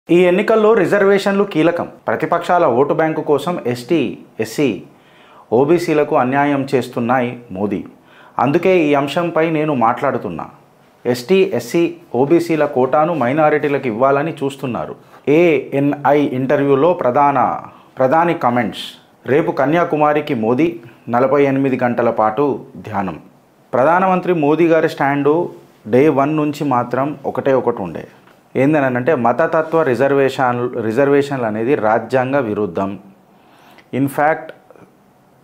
ఈ ఎన్నికల్లో రిజర్వేషన్లు కీలకం. ప్రతిపక్షాల ఓటు బ్యాంకు కోసం ఎస్టీ, ఎస్సీ, ఓబీసీలకు అన్యాయం చేస్తున్నాయి మోదీ. అందుకే ఈ అంశంపై నేను మాట్లాడుతున్నా. ఎస్టీ, ఎస్సీ, ఓబీసీల కోటాను మైనారిటీలకు ఇవ్వాలని చూస్తున్నారు. ఏఎన్ఐ ఇంటర్వ్యూలో ప్రధాని కమెంట్స్. రేపు కన్యాకుమారికి మోదీ 48 గంటల పాటు ధ్యానం. ప్రధానమంత్రి మోదీ గారి స్టాండు డే 1 నుంచి మాత్రం ఒకటే ఉండే. ఏందనంటే మతతత్వ రిజర్వేషన్లు అనేది రాజ్యాంగ విరుద్ధం. ఇన్ఫ్యాక్ట్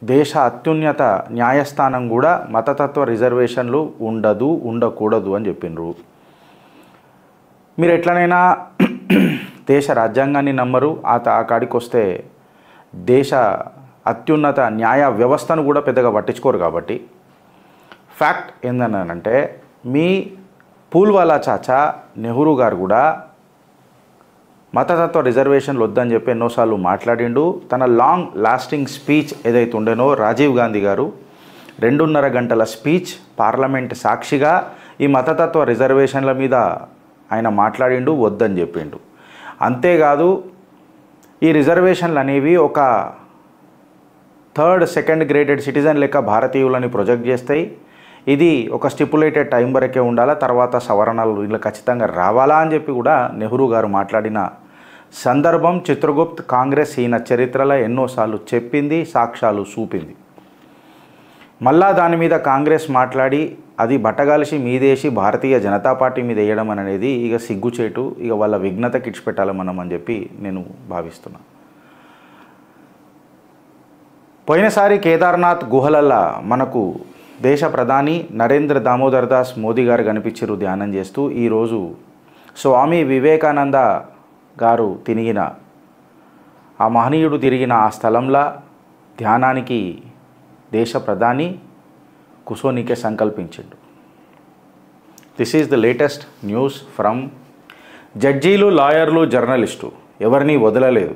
దేశ అత్యున్నత న్యాయస్థానం కూడా మతతత్వ రిజర్వేషన్లు ఉండకూడదు అని చెప్పిండ్రు. మీరు ఎట్లనైనా దేశ రాజ్యాంగాన్ని నమ్మరు. ఆ కాడికి వస్తే దేశ అత్యున్నత న్యాయ వ్యవస్థను కూడా పెద్దగా పట్టించుకోరు. కాబట్టి ఫ్యాక్ట్ ఏందనంటే మీ పూల్వాలా చాచా నెహ్రూ గారు కూడా మతతత్వ రిజర్వేషన్లు వద్దని చెప్పి ఎన్నోసార్లు మాట్లాడిండు. తన లాంగ్ లాస్టింగ్ స్పీచ్ ఏదైతే ఉండేనో రాజీవ్ గాంధీ గారు 2.5 గంటల స్పీచ్ పార్లమెంట్ సాక్షిగా ఈ మతతత్వ రిజర్వేషన్ల మీద ఆయన మాట్లాడిండు, వద్దని చెప్పిండు. అంతేకాదు ఈ రిజర్వేషన్లు అనేవి ఒక థర్డ్, సెకండ్ గ్రేడెడ్ సిటిజన్ లెక్క భారతీయులని ప్రొజెక్ట్ చేస్తాయి. ఇది ఒక స్టిపులేటెడ్ టైం వరకే ఉండాలా, తర్వాత సవరణలు ఇలా ఖచ్చితంగా రావాలా అని చెప్పి కూడా నెహ్రూ గారు మాట్లాడిన సందర్భం చిత్రగుప్త్ కాంగ్రెస్ ఈయన చరిత్రలో ఎన్నోసార్లు చెప్పింది, సాక్ష్యాలు చూపింది. మళ్ళా దాని మీద కాంగ్రెస్ మాట్లాడి అది బట్టగాలిసి మీదేసి భారతీయ జనతా పార్టీ మీద వేయడం అనేది ఇక సిగ్గుచేటు, ఇక వాళ్ళ విఘ్నతకి ఇచ్చిపెట్టాలి మనం అని చెప్పి నేను భావిస్తున్నా. పోయినసారి కేదార్నాథ్ గుహలల్లా మనకు దేశ ప్రధాని నరేంద్ర దామోదర్ దాస్ మోదీ గారు కనిపించారు ధ్యానం చేస్తూ. ఈరోజు స్వామి వివేకానంద గారు తిరిగిన ఆ మహనీయుడు తిరిగిన ఆ స్థలంలో ధ్యానానికి దేశ ప్రధాని కుసోనికే సంకల్పించిండు. This is the latest news from జడ్జీలు, లాయర్లు, జర్నలిస్టు ఎవరిని వదలలేదు.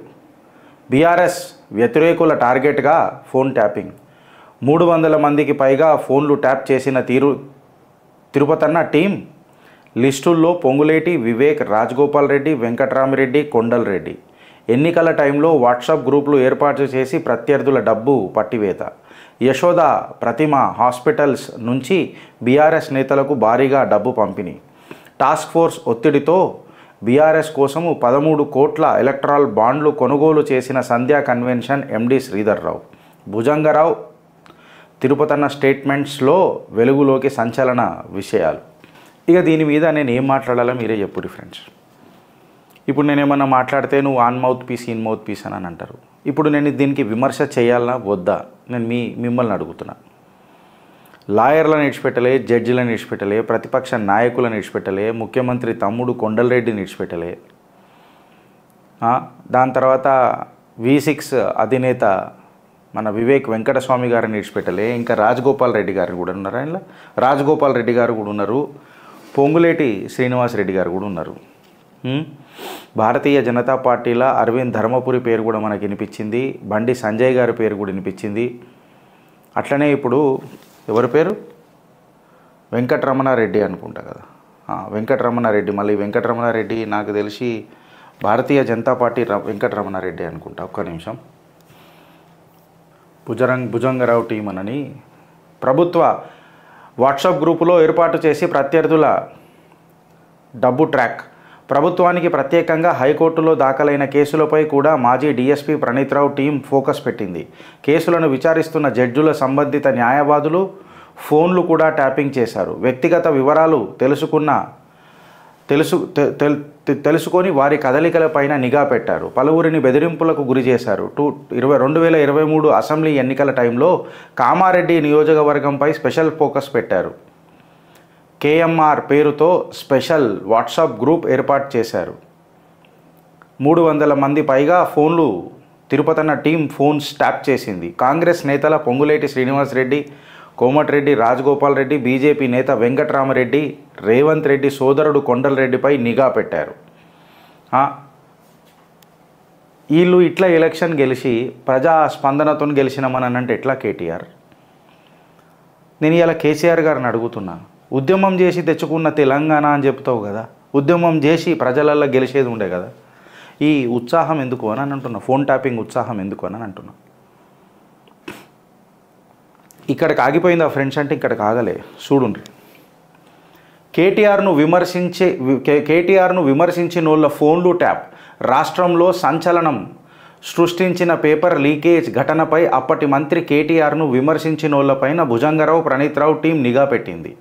బీఆర్ఎస్ వ్యతిరేకుల టార్గెట్గా ఫోన్ ట్యాపింగ్. 300 మందికి పైగా ఫోన్లు ట్యాప్ చేసిన తిరుపతన్న టీం లిస్టుల్లో పొంగులేటి, వివేక్, రాజగోపాల్ రెడ్డి, వెంకట్రామిరెడ్డి, కొండల్ రెడ్డి. ఎన్నికల టైంలో వాట్సాప్ గ్రూపులు ఏర్పాటు చేసి ప్రత్యర్థుల డబ్బు పట్టివేత. యశోద ప్రతిమ హాస్పిటల్స్ నుంచి బీఆర్ఎస్ నేతలకు భారీగా డబ్బు పంపిణీ. టాస్క్ ఫోర్స్ ఒత్తిడితో బీఆర్ఎస్ కోసము 13 కోట్ల ఎలక్ట్రాల్ బాండ్లు కొనుగోలు చేసిన సంధ్యా కన్వెన్షన్ ఎండి శ్రీధర్ రావు. భుజంగరావు తిరుపతన్న స్టేట్మెంట్స్లో వెలుగులోకి సంచలన విషయాలు. ఇక దీని మీద నేను ఏం మాట్లాడాలో మీరే చెప్పుర్రి ఫ్రెండ్స్. ఇప్పుడు నేను ఏమన్నా మాట్లాడితే నువ్వు on mouth piece, in mouth piece అని అంటారు. ఇప్పుడు నేను దీనికి విమర్శ చేయాలన్నా వద్దా నేను మిమ్మల్ని అడుగుతున్నా. లాయర్లను ఇడిచిపెట్టలే, జడ్జిలను ఇడిచిపెట్టలే, ప్రతిపక్ష నాయకులను ఇడిచిపెట్టలే, ముఖ్యమంత్రి తమ్ముడు కొండలరెడ్డిని ఇడిచిపెట్టలే, దాని తర్వాత V6 అధినేత మన వివేక్ వెంకటస్వామి గారిని విడిచిపెట్టలే, ఇంకా రాజగోపాల్ రెడ్డి గారు కూడా ఉన్నారు. ఆయన రాజగోపాల్ రెడ్డి గారు కూడా ఉన్నారు, పొంగులేటి శ్రీనివాస్ రెడ్డి గారు కూడా ఉన్నారు. భారతీయ జనతా పార్టీలో అరవింద్ ధర్మపురి పేరు కూడా మనకి వినిపించింది, బండి సంజయ్ గారి పేరు కూడా వినిపించింది. అట్లనే ఇప్పుడు ఎవరి పేరు వెంకటరమణారెడ్డి అనుకుంటా కదా, వెంకటరమణారెడ్డి. మళ్ళీ వెంకటరమణారెడ్డి నాకు తెలిసి భారతీయ జనతా పార్టీ వెంకటరమణారెడ్డి అనుకుంటా. ఒక్క నిమిషం. భుజంగరావు టీం అని ప్రభుత్వ వాట్సాప్ గ్రూపులో ఏర్పాటు చేసి ప్రత్యర్థుల డబ్బు ట్రాక్. ప్రభుత్వానికి ప్రత్యేకంగా హైకోర్టులో దాఖలైన కేసులపై కూడా మాజీ డీఎస్పీ ప్రణీత్ రావు టీం ఫోకస్ పెట్టింది. కేసులను విచారిస్తున్న జడ్జుల సంబంధిత న్యాయవాదులు ఫోన్లు కూడా ట్యాపింగ్ చేశారు. వ్యక్తిగత వివరాలు తెలుసుకొని వారి కదలికలపైన నిఘా పెట్టారు. పలువురిని బెదిరింపులకు గురి చేశారు. 2023 అసెంబ్లీ ఎన్నికల టైంలో కామారెడ్డి నియోజకవర్గంపై స్పెషల్ ఫోకస్ పెట్టారు. కేఎంఆర్ పేరుతో స్పెషల్ వాట్సాప్ గ్రూప్ ఏర్పాటు చేశారు. 300 మంది పైగా ఫోన్లు తిరుపతన్న టీం ఫోన్స్ ట్యాప్ చేసింది. కాంగ్రెస్ నేతల పొంగులేటి శ్రీనివాస్ రెడ్డి, కోమటిరెడ్డి, రాజగోపాల్ రెడ్డి, బీజేపీ నేత వెంకట్రామరెడ్డి, రేవంత్ రెడ్డి సోదరుడు కొండలరెడ్డిపై నిఘా పెట్టారు. వీళ్ళు ఇట్లా ఎలక్షన్ గెలిచి ప్రజా స్పందనతో గెలిచినామనంటే ఎట్లా కేటీఆర్? నేను ఇలా కేసీఆర్ గారిని అడుగుతున్నా. ఉద్యమం చేసి తెచ్చుకున్న తెలంగాణ అని చెప్తావు కదా, ఉద్యమం చేసి ప్రజలల్లో గెలిచేది ఉండే కదా. ఈ ఉత్సాహం ఎందుకు అని అంటున్నా, ఫోన్ ట్యాపింగ్ ఉత్సాహం ఎందుకు అని అంటున్నా. ఇక్కడికి ఆగిపోయింది ఆ ఫ్రెండ్స్ అంటే ఇక్కడికి ఆగలే. చూడుండ్రి, కేటీఆర్ను విమర్శించిన వాళ్ళ ఫోన్లు ట్యాప్, రాష్ట్రంలో సంచలనం సృష్టించిన పేపర్ లీకేజ్ ఘటనపై అప్పటి మంత్రి కేటీఆర్ను విమర్శించిన వాళ్ళపైన భుజంగరావు ప్రణీత్రావు టీం నిఘా పెట్టింది.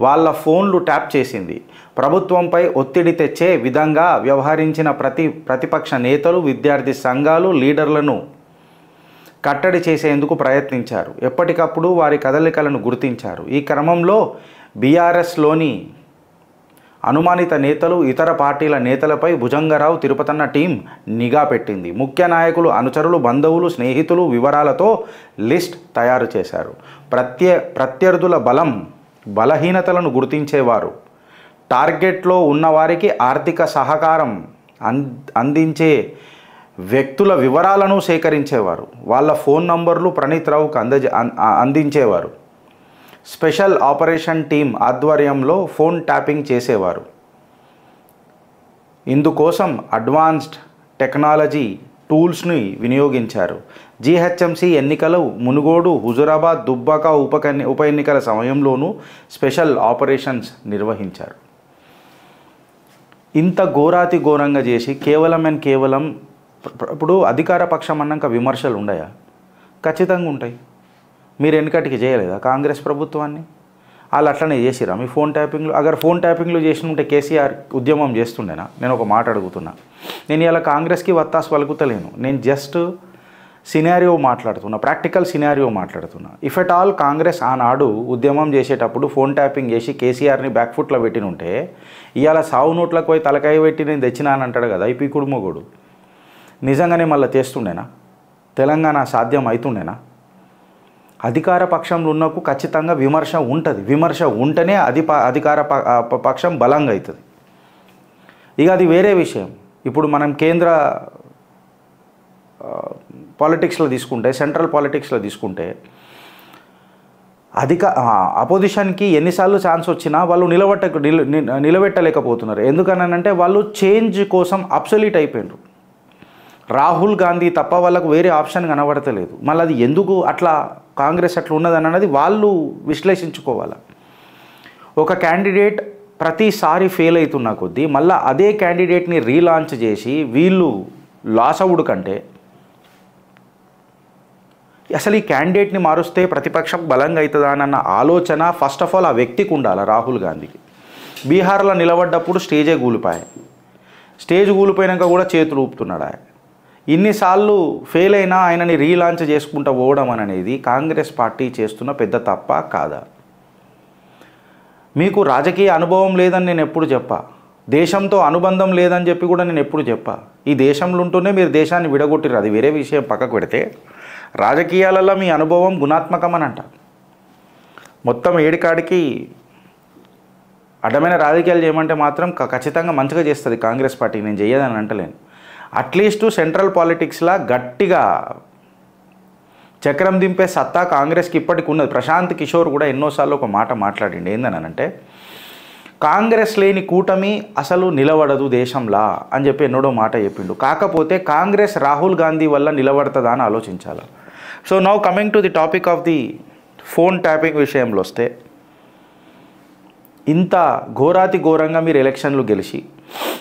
వాళ్ళ ఫోన్లు ట్యాప్ చేసింది. ప్రభుత్వంపై ఒత్తిడి తెచ్చే విధంగా వ్యవహరించిన ప్రతిపక్ష నేతలు, విద్యార్థి సంఘాలు, లీడర్లను కట్టడి చేసేందుకు ప్రయత్నించారు. ఎప్పటికప్పుడు వారి కదలికలను గుర్తించారు. ఈ క్రమంలో బీఆర్ఎస్లోని అనుమానిత నేతలు, ఇతర పార్టీల నేతలపై భుజంగరావు తిరుపతన్న టీం నిఘా పెట్టింది. ముఖ్య నాయకులు, అనుచరులు, బంధువులు, స్నేహితులు వివరాలతో లిస్ట్ తయారు చేశారు. ప్రత్యర్థుల బలహీనతలను గుర్తించేవారు. టార్గెట్లో ఉన్నవారికి ఆర్థిక సహకారం అందించే వ్యక్తుల వివరాలను సేకరించేవారు. వాళ్ళ ఫోన్ నంబర్లు ప్రణీత్రావుకు అందించేవారు. స్పెషల్ ఆపరేషన్ టీం ఆధ్వర్యంలో ఫోన్ ట్యాపింగ్ చేసేవారు. ఇందుకోసం అడ్వాన్స్డ్ టెక్నాలజీ టూల్స్ని వినియోగించారు. జీహెచ్ఎంసీ ఎన్నికలు, మునుగోడు, హుజురాబాద్, దుబ్బాక ఉప ఎన్నికల సమయంలోనూ స్పెషల్ ఆపరేషన్స్ నిర్వహించారు. ఇంత ఘోరాతి ఘోరంగా చేసి కేవలం ఇప్పుడు అధికార పక్షం అన్నాక విమర్శలు ఉన్నాయా? ఖచ్చితంగా ఉంటాయి. మీరు వెనకటికి చేయలేదా కాంగ్రెస్ ప్రభుత్వాన్ని? వాళ్ళు అట్లనే చేసిరా మీ ఫోన్ ట్యాపింగ్లు? ఫోన్ ట్యాపింగ్లు చేసినుంటే కేసీఆర్ ఉద్యమం చేస్తుండేనా? నేను ఒక మాట అడుగుతున్నా. నేను ఇలా కాంగ్రెస్కి వత్తాసు పలుకుతలేను. నేను జస్ట్ సినారియో మాట్లాడుతున్నా, ప్రాక్టికల్ సినారియో మాట్లాడుతున్నా. ఇఫ్ ఎట్ ఆల్ కాంగ్రెస్ ఆనాడు ఉద్యమం చేసేటప్పుడు ఫోన్ ట్యాపింగ్ చేసి కేసీఆర్ని బ్యాక్ఫుట్లో పెట్టినుంటే ఇవాళ సావు నోట్లకు పోయి తలకాయ పెట్టి నేను తెచ్చినానంటాడు కదా ఈ పీకుడు మొగుడు. నిజంగానే మళ్ళీ చేస్తుండేనా? తెలంగాణ సాధ్యం అవుతుండేనా? అధికార పక్షంలో ఉన్నకు ఖచ్చితంగా విమర్శ ఉంటుంది. విమర్శ ఉంటేనే అధికార పక్షం బలంగా అవుతుంది. ఇక అది వేరే విషయం. ఇప్పుడు మనం కేంద్ర పాలిటిక్స్లో తీసుకుంటే, సెంట్రల్ పాలిటిక్స్లో తీసుకుంటే అపోజిషన్కి ఎన్నిసార్లు ఛాన్స్ వచ్చినా వాళ్ళు నిలబెట్టలేకపోతున్నారు. ఎందుకనంటే వాళ్ళు చేంజ్ కోసం అబ్సల్యూట్ అయిపోయినారు. రాహుల్ గాంధీ తప్ప వాళ్ళకు వేరే ఆప్షన్ కనబడతలేదు. మళ్ళీ అది ఎందుకు అట్లా కాంగ్రెస్ అట్లా ఉన్నదని అన్నది వాళ్ళు విశ్లేషించుకోవాలి. ఒక క్యాండిడేట్ ప్రతిసారి ఫెయిల్ అవుతున్న కొద్దీ మళ్ళీ అదే క్యాండిడేట్ని రీలాంచ్ చేసి వీళ్ళు లాస్ అవ్వడు కంటే అసలు ఈ క్యాండిడేట్ని మారుస్తే ప్రతిపక్షం బలంగా అవుతుందా అన్న ఆలోచన ఫస్ట్ ఆఫ్ ఆల్ ఆ వ్యక్తికి ఉండాలి. రాహుల్ గాంధీకి బీహార్లో నిలబడ్డప్పుడు స్టేజ్ కూలిపోయినాక కూడా చేతులు ఊపుతున్నాడు. ఆయన ఇన్నిసార్లు ఫెయిల్ అయినా ఆయనని రీలాంచ్ చేసుకుంటూ పోవడం అనేది కాంగ్రెస్ పార్టీ చేస్తున్న పెద్ద తప్ప కాదా? మీకు రాజకీయ అనుభవం లేదని నేను ఎప్పుడు చెప్పా, దేశంతో అనుబంధం లేదని చెప్పి కూడా నేను ఎప్పుడు చెప్పా. ఈ దేశంలో ఉంటూనే మీరు దేశాన్ని విడగొట్టిరు, అది వేరే విషయం పక్కకు పెడితే. రాజకీయాలలో మీ అనుభవం గుణాత్మకం అని అంట. మొత్తం ఏడికాడికి అడ్డమైన రాజకీయాలు చేయమంటే మాత్రం ఖచ్చితంగా మంచిగా చేస్తుంది కాంగ్రెస్ పార్టీ, నేను చెయ్యదని అంటలేను. అట్లీస్ట్ సెంట్రల్ పాలిటిక్స్లా గట్టిగా చక్రం దింపే సత్తా కాంగ్రెస్కి ఇప్పటికి ఉన్నది. ప్రశాంత్ కిషోర్ కూడా ఎన్నోసార్లు ఒక మాట మాట్లాడిండు. ఏందనంటే కాంగ్రెస్ లేని కూటమి అసలు నిలబడదు దేశంలా అని చెప్పి ఎన్నడో మాట చెప్పిండు. కాకపోతే కాంగ్రెస్ రాహుల్ గాంధీ వల్ల నిలబడుతుందా అని ఆలోచించాలి. So now coming to the topic of the phone tapping విషయంలో వస్తే, ఇంత ఘోరాతి ఘోరంగా మీరు ఎలక్షన్లు గెలిచి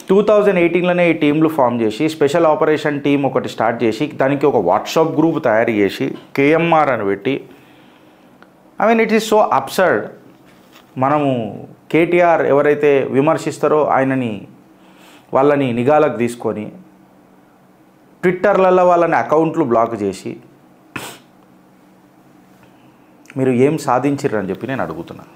2018లోనే ఈ టీంలు ఫామ్ చేసి స్పెషల్ ఆపరేషన్ టీం ఒకటి స్టార్ట్ చేసి దానికి ఒక వాట్సాప్ గ్రూప్ తయారు చేసి కేఎంఆర్ అని పెట్టి, ఇట్ ఈస్ సో అబ్సర్డ్. మనము కేటీఆర్ ఎవరైతే విమర్శిస్తారో వాళ్ళని నిఘాలకు తీసుకొని ట్విట్టర్లలో వాళ్ళని అకౌంట్లు బ్లాక్ చేసి మీరు ఏం సాధించారని చెప్పి నేను అడుగుతున్నాను.